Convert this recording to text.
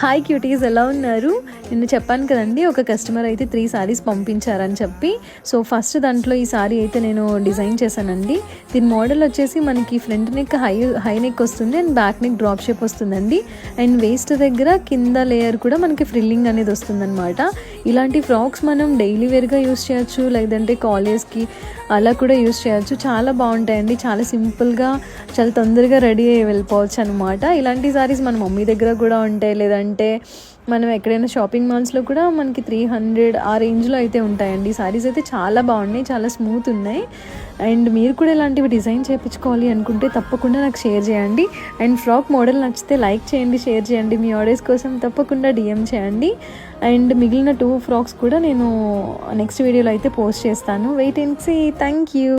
Hi cuties, ఎలా ఉన్నారు? నిన్ను చెప్పాను కదండి, ఒక కస్టమర్ అయితే 3 సారీస్ పంపించారని చెప్పి. సో ఫస్ట్ దాంట్లో ఈ సారీ అయితే నేను డిజైన్ చేశానండి. దీని మోడల్ వచ్చేసి మనకి ఫ్రంట్ నెక్ హై నెక్ వస్తుంది and back neck drop shape వస్తుందండి. అండ్ వేస్ట్ దగ్గర కింద లేయర్ కూడా మనకి ఫ్రిల్లింగ్ అనేది వస్తుందన్నమాట. ఇలాంటి ఫ్రాక్స్ మనం డైలీ వేర్గా యూస్ చేయొచ్చు, లేదంటే కాలేజ్కి అలా కూడా యూస్ చేయొచ్చు. చాలా బాగుంటాయండి, చాలా సింపుల్గా, చాలా తొందరగా రెడీ అయ్యి వెళ్ళిపోవచ్చు అనమాట. ఇలాంటి సారీస్ మన మమ్మీ దగ్గర కూడా ఉంటాయి, లేదంటే మనం ఎక్కడైనా షాపింగ్ మాల్స్లో కూడా మనకి 300 ఆ రేంజ్లో అయితే ఉంటాయండి. సారీస్ అయితే చాలా బాగున్నాయి, చాలా స్మూత్ ఉన్నాయి. అండ్ మీరు కూడా ఇలాంటివి డిజైన్ చేయించుకోవాలి అనుకుంటే తప్పకుండా నాకు షేర్ చేయండి. అండ్ ఫ్రాక్ మోడల్ నచ్చితే లైక్ చేయండి, షేర్ చేయండి. మీ ఆర్డర్స్ కోసం తప్పకుండా DM చేయండి. అండ్ మిగిలిన 2 ఫ్రాక్స్ కూడా నేను నెక్స్ట్ వీడియోలో అయితే పోస్ట్ చేస్తాను. Wait and see. Thank you.